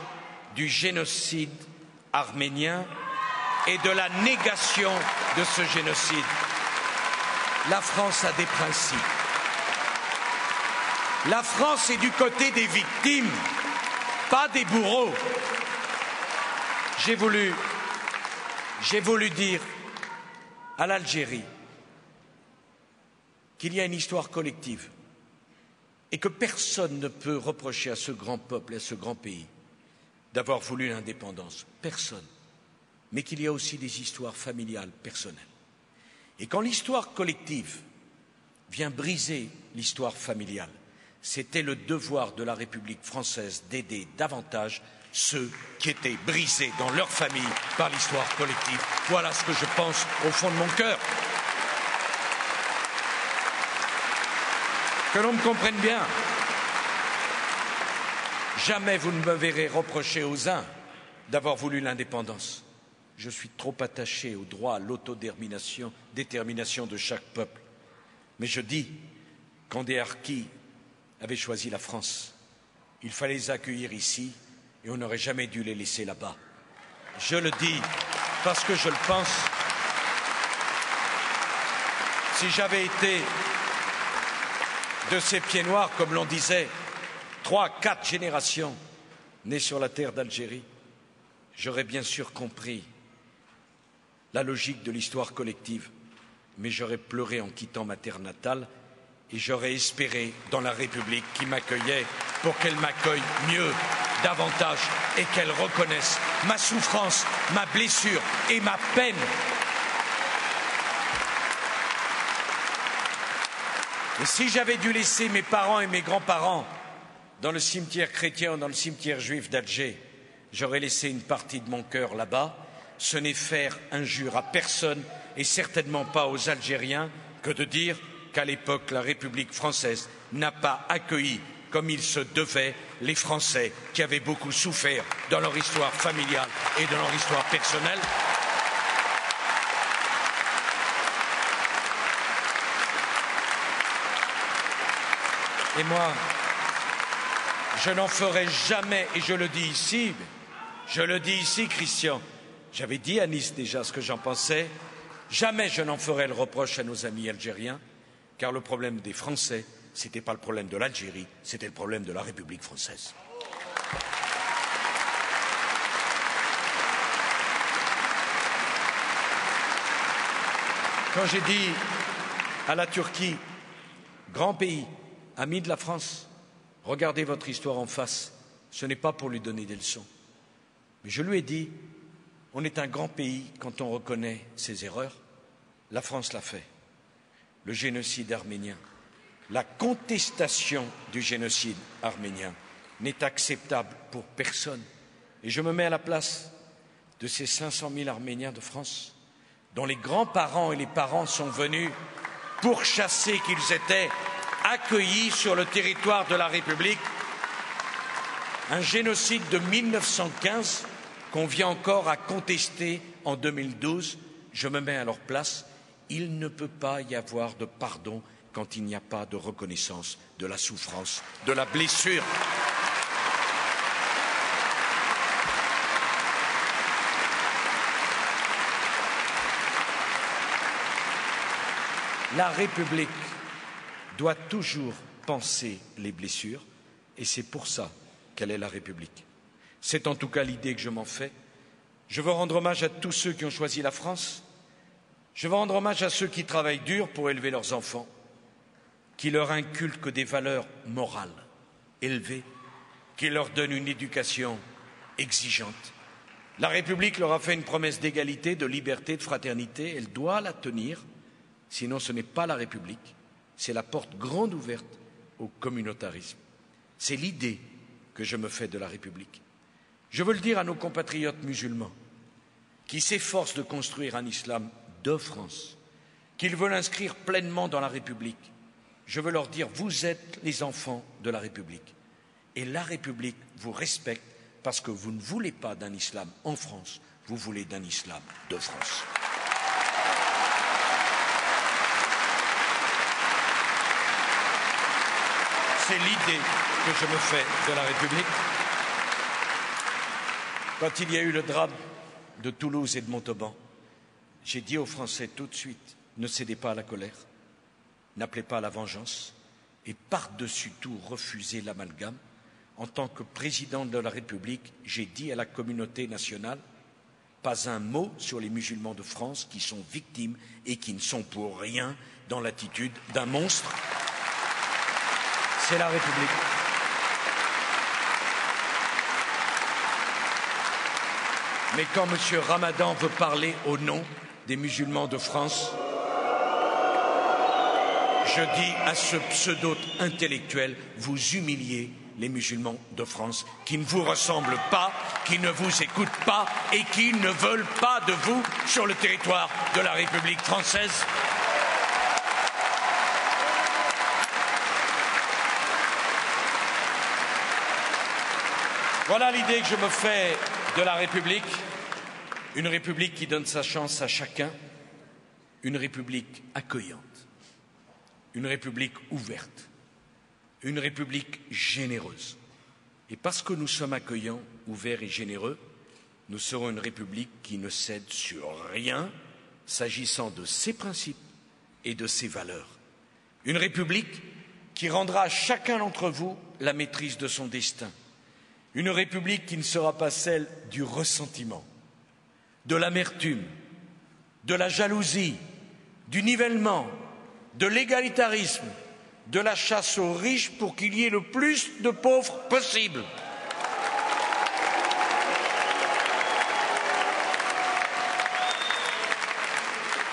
du génocide arménien et de la négation de ce génocide. La France a des principes. La France est du côté des victimes, pas des bourreaux. J'ai voulu dire à l'Algérie qu'il y a une histoire collective et que personne ne peut reprocher à ce grand peuple et à ce grand pays d'avoir voulu l'indépendance. Personne. Mais qu'il y a aussi des histoires familiales, personnelles. Et quand l'histoire collective vient briser l'histoire familiale, c'était le devoir de la République française d'aider davantage ceux qui étaient brisés dans leur famille par l'histoire collective. Voilà ce que je pense au fond de mon cœur. Que l'on me comprenne bien. Jamais vous ne me verrez reprocher aux uns d'avoir voulu l'indépendance. Je suis trop attaché au droit à l'autodétermination de chaque peuple. Mais je dis, quand des harkis avaient choisi la France, il fallait les accueillir ici et on n'aurait jamais dû les laisser là-bas. Je le dis parce que je le pense. Si j'avais été de ces pieds noirs, comme l'on disait, 3, 4 générations nées sur la terre d'Algérie, j'aurais bien sûr compris la logique de l'histoire collective, mais j'aurais pleuré en quittant ma terre natale et j'aurais espéré dans la République qui m'accueillait pour qu'elle m'accueille mieux, davantage et qu'elle reconnaisse ma souffrance, ma blessure et ma peine. Et si j'avais dû laisser mes parents et mes grands-parents dans le cimetière chrétien ou dans le cimetière juif d'Alger, j'aurais laissé une partie de mon cœur là-bas. Ce n'est faire injure à personne et certainement pas aux Algériens que de dire qu'à l'époque, la République française n'a pas accueilli comme il se devait les Français qui avaient beaucoup souffert dans leur histoire familiale et dans leur histoire personnelle. Et moi, je n'en ferai jamais, et je le dis ici, Christian, j'avais dit à Nice déjà ce que j'en pensais, jamais je n'en ferai le reproche à nos amis algériens, car le problème des Français, ce n'était pas le problème de l'Algérie, c'était le problème de la République française. Quand j'ai dit à la Turquie, grand pays, ami de la France, regardez votre histoire en face, ce n'est pas pour lui donner des leçons. Mais je lui ai dit, on est un grand pays quand on reconnaît ses erreurs. La France l'a fait. Le génocide arménien, la contestation du génocide arménien n'est acceptable pour personne. Et je me mets à la place de ces 500 000 Arméniens de France, dont les grands-parents et les parents sont venus pourchasser qu'ils étaient accueillis sur le territoire de la République. Un génocide de 1915 qu'on vient encore à contester en 2012, je me mets à leur place. Il ne peut pas y avoir de pardon quand il n'y a pas de reconnaissance de la souffrance, de la blessure. La République doit toujours penser les blessures et c'est pour ça qu'elle est la République. C'est en tout cas l'idée que je m'en fais. Je veux rendre hommage à tous ceux qui ont choisi la France. Je veux rendre hommage à ceux qui travaillent dur pour élever leurs enfants, qui leur inculquent des valeurs morales élevées, qui leur donne une éducation exigeante. La République leur a fait une promesse d'égalité, de liberté, de fraternité. Elle doit la tenir, sinon ce n'est pas la République. C'est la porte grande ouverte au communautarisme. C'est l'idée que je me fais de la République. Je veux le dire à nos compatriotes musulmans qui s'efforcent de construire un islam de France, qu'ils veulent inscrire pleinement dans la République. Je veux leur dire, vous êtes les enfants de la République. Et la République vous respecte parce que vous ne voulez pas d'un islam en France, vous voulez d'un islam de France. C'est l'idée que je me fais de la République. Quand il y a eu le drame de Toulouse et de Montauban, j'ai dit aux Français tout de suite, ne cédez pas à la colère, n'appelez pas à la vengeance et par-dessus tout refusez l'amalgame. En tant que président de la République, j'ai dit à la communauté nationale, pas un mot sur les musulmans de France qui sont victimes et qui ne sont pour rien dans l'attitude d'un monstre. C'est la République. Mais quand M. Ramadan veut parler au nom des musulmans de France, je dis à ce pseudo-intellectuel, vous humiliez les musulmans de France qui ne vous ressemblent pas, qui ne vous écoutent pas et qui ne veulent pas de vous sur le territoire de la République française. Voilà l'idée que je me fais de la République, une République qui donne sa chance à chacun, une République accueillante, une République ouverte, une République généreuse. Et parce que nous sommes accueillants, ouverts et généreux, nous serons une République qui ne cède sur rien s'agissant de ses principes et de ses valeurs. Une République qui rendra à chacun d'entre vous la maîtrise de son destin. Une République qui ne sera pas celle du ressentiment, de l'amertume, de la jalousie, du nivellement, de l'égalitarisme, de la chasse aux riches pour qu'il y ait le plus de pauvres possible.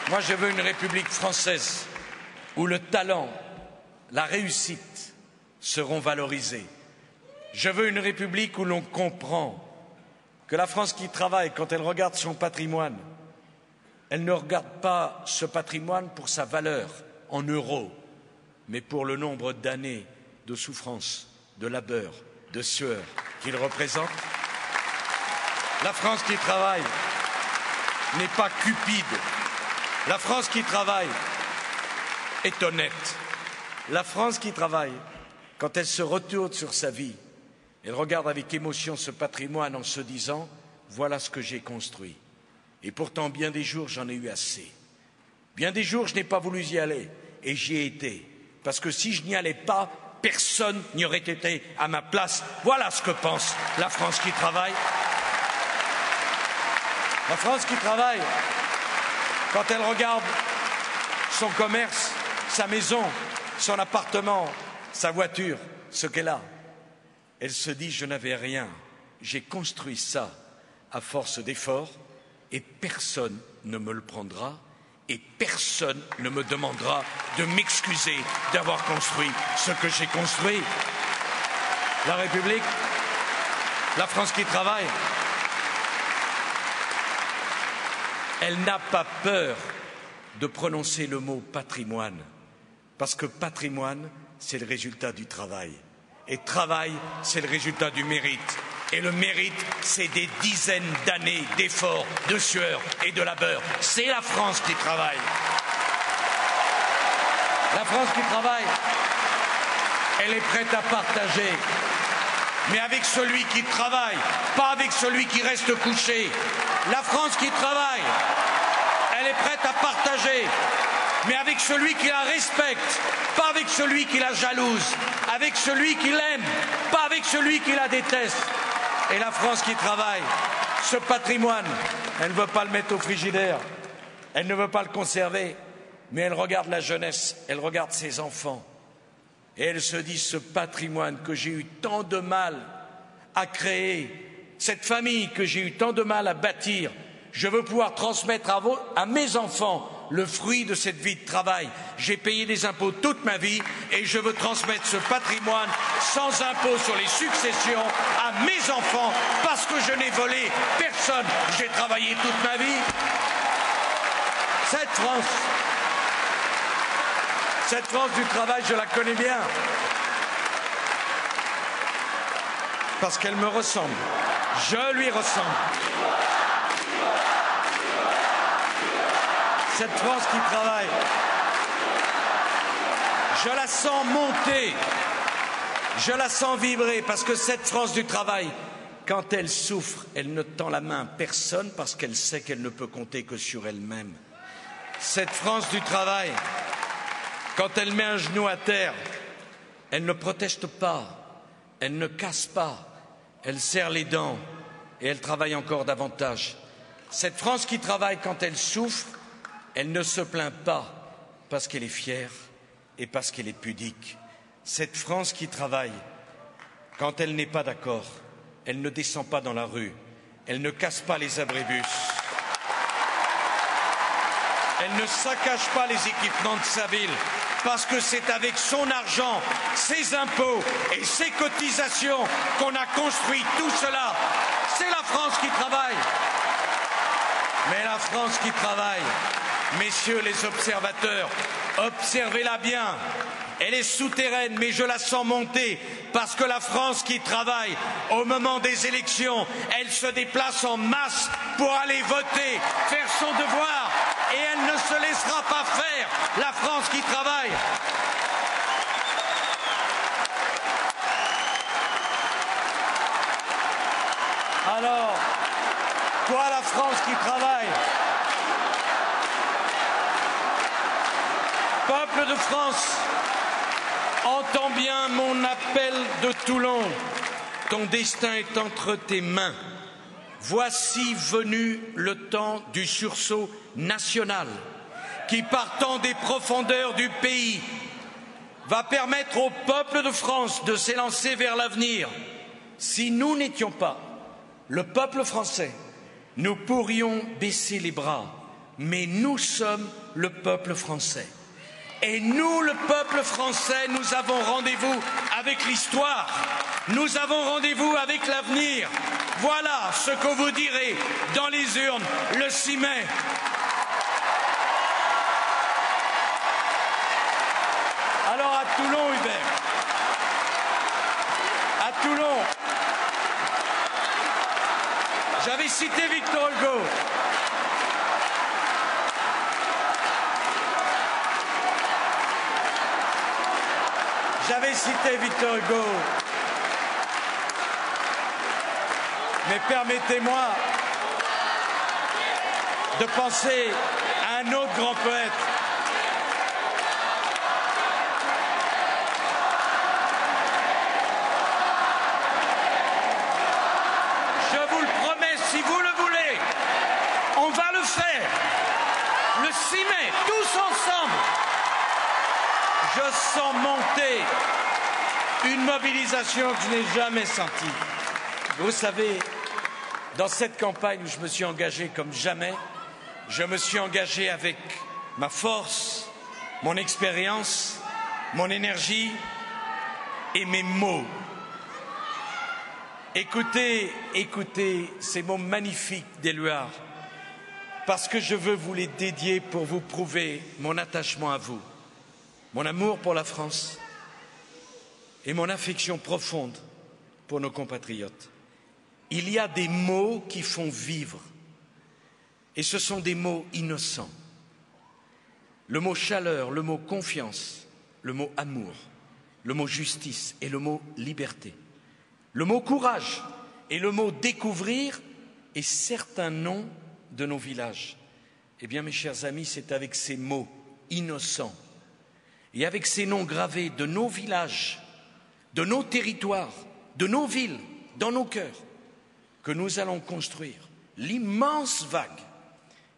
Moi, je veux une République française où le talent, la réussite seront valorisés. Je veux une République où l'on comprend que la France qui travaille, quand elle regarde son patrimoine, elle ne regarde pas ce patrimoine pour sa valeur en euros, mais pour le nombre d'années de souffrance, de labeur, de sueur qu'il représente. La France qui travaille n'est pas cupide. La France qui travaille est honnête. La France qui travaille, quand elle se retourne sur sa vie, elle regarde avec émotion ce patrimoine en se disant « Voilà ce que j'ai construit ». Et pourtant, bien des jours, j'en ai eu assez. Bien des jours, je n'ai pas voulu y aller, et j'y ai été. Parce que si je n'y allais pas, personne n'y aurait été à ma place. Voilà ce que pense la France qui travaille. La France qui travaille, quand elle regarde son commerce, sa maison, son appartement, sa voiture, ce qu'elle a, elle se dit « Je n'avais rien, j'ai construit ça à force d'efforts et personne ne me le prendra et personne ne me demandera de m'excuser d'avoir construit ce que j'ai construit. » La République, la France qui travaille, elle n'a pas peur de prononcer le mot patrimoine, parce que patrimoine, c'est le résultat du travail. Et travail, c'est le résultat du mérite. Et le mérite, c'est des dizaines d'années d'efforts, de sueur et de labeur. C'est la France qui travaille. La France qui travaille, elle est prête à partager, mais avec celui qui travaille, pas avec celui qui reste couché. La France qui travaille, elle est prête à partager, mais avec celui qui la respecte, pas avec celui qui la jalouse, avec celui qui l'aime, pas avec celui qui la déteste. Et la France qui travaille, ce patrimoine, elle ne veut pas le mettre au frigidaire, elle ne veut pas le conserver, mais elle regarde la jeunesse, elle regarde ses enfants, et elle se dit, ce patrimoine que j'ai eu tant de mal à créer, cette famille que j'ai eu tant de mal à bâtir, je veux pouvoir transmettre à mes enfants le fruit de cette vie de travail. J'ai payé des impôts toute ma vie et je veux transmettre ce patrimoine sans impôt sur les successions à mes enfants parce que je n'ai volé personne. J'ai travaillé toute ma vie. Cette France du travail, je la connais bien. Parce qu'elle me ressemble. Je lui ressemble. Cette France qui travaille, je la sens monter, je la sens vibrer, parce que cette France du travail, quand elle souffre, elle ne tend la main à personne parce qu'elle sait qu'elle ne peut compter que sur elle-même. Cette France du travail, quand elle met un genou à terre, elle ne proteste pas, elle ne casse pas, elle serre les dents et elle travaille encore davantage. Cette France qui travaille, quand elle souffre, elle ne se plaint pas parce qu'elle est fière et parce qu'elle est pudique. Cette France qui travaille, quand elle n'est pas d'accord, elle ne descend pas dans la rue, elle ne casse pas les abribus, elle ne saccage pas les équipements de sa ville, parce que c'est avec son argent, ses impôts et ses cotisations qu'on a construit tout cela. C'est la France qui travaille. Mais la France qui travaille, messieurs les observateurs, observez-la bien. Elle est souterraine, mais je la sens monter, parce que la France qui travaille, au moment des élections, elle se déplace en masse pour aller voter, faire son devoir, et elle ne se laissera pas faire, la France qui travaille. Alors, toi la France qui travaille, peuple de France, entends bien mon appel de Toulon. Ton destin est entre tes mains. Voici venu le temps du sursaut national qui, partant des profondeurs du pays, va permettre au peuple de France de s'élancer vers l'avenir. Si nous n'étions pas le peuple français, nous pourrions baisser les bras, mais nous sommes le peuple français. Et nous, le peuple français, nous avons rendez-vous avec l'histoire, nous avons rendez-vous avec l'avenir. Voilà ce que vous direz dans les urnes le 6 mai. Alors à Toulon, Hubert, à Toulon, j'avais cité Victor Hugo. J'avais cité Victor Hugo, mais permettez-moi de penser à un autre grand poète. Je vous le promets, si vous le voulez, on va le faire. Le 6 mai, tous ensemble. Je sens monter une mobilisation que je n'ai jamais sentie. Vous savez, dans cette campagne où je me suis engagé comme jamais, je me suis engagé avec ma force, mon expérience, mon énergie et mes mots. Écoutez ces mots magnifiques d'Éluard, parce que je veux vous les dédier pour vous prouver mon attachement à vous, mon amour pour la France et mon affection profonde pour nos compatriotes. Il y a des mots qui font vivre, et ce sont des mots innocents. Le mot chaleur, le mot confiance, le mot amour, le mot justice et le mot liberté, le mot courage et le mot découvrir et certains noms de nos villages. Eh bien, mes chers amis, c'est avec ces mots innocents et avec ces noms gravés de nos villages, de nos territoires, de nos villes, dans nos cœurs, que nous allons construire l'immense vague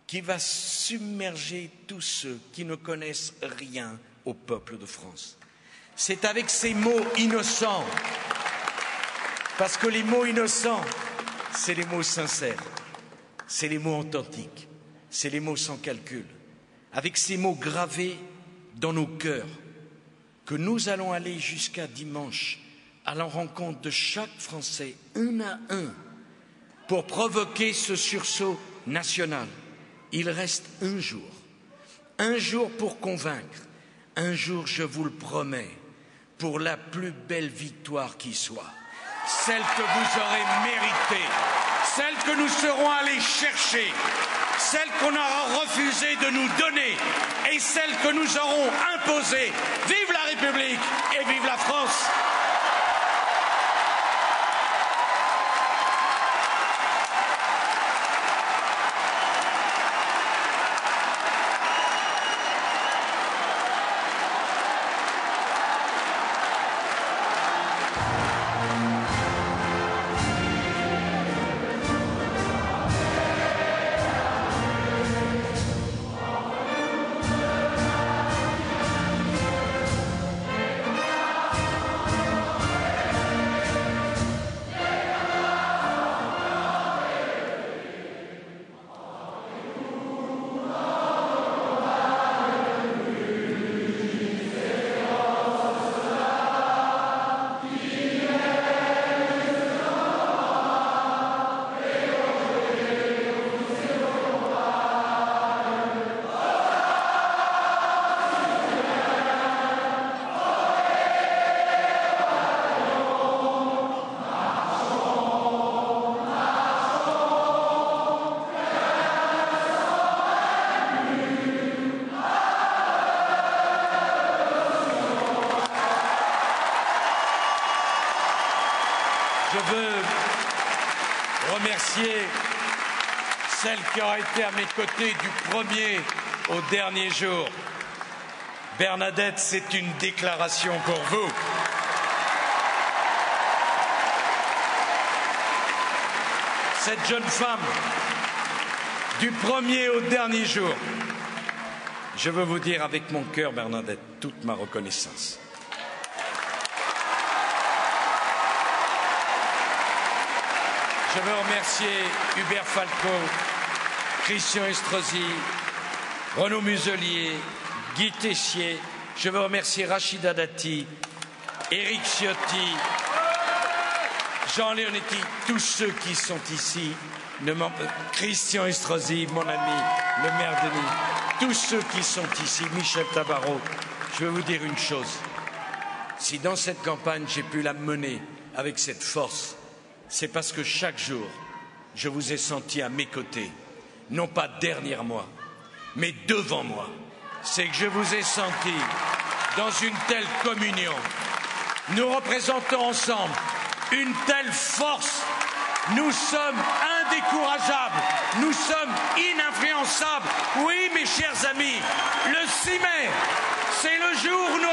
qui va submerger tous ceux qui ne connaissent rien au peuple de France. C'est avec ces mots innocents, Parce que les mots innocents, c'est les mots sincères, c'est les mots authentiques, c'est les mots sans calcul. Avec ces mots gravés dans nos cœurs, que nous allons aller jusqu'à dimanche à la rencontre de chaque Français, un à un, pour provoquer ce sursaut national. Il reste un jour pour convaincre, un jour, je vous le promets, pour la plus belle victoire qui soit, celle que vous aurez méritée, celle que nous serons allés chercher, celle qu'on aura refusé de nous donner et celle que nous aurons imposée. Vive la République et vive la France! Je veux remercier celle qui a été à mes côtés du premier au dernier jour. Bernadette, c'est une déclaration pour vous. Cette jeune femme, du premier au dernier jour, je veux vous dire avec mon cœur, Bernadette, toute ma reconnaissance. Je veux remercier Hubert Falco, Christian Estrosi, Renaud Muselier, Guy Tessier. Je veux remercier Rachida Dati, Éric Ciotti, Jean Leonetti, tous ceux qui sont ici, Christian Estrosi, mon ami, le maire Denis, tous ceux qui sont ici, Michel Tabarot. Je veux vous dire une chose, si dans cette campagne j'ai pu la mener avec cette force, c'est parce que chaque jour, je vous ai senti à mes côtés, non pas derrière moi, mais devant moi. C'est que je vous ai senti dans une telle communion. Nous représentons ensemble une telle force. Nous sommes indécourageables, nous sommes ininfluençables. Oui, mes chers amis, le 6 mai, c'est le jour où nous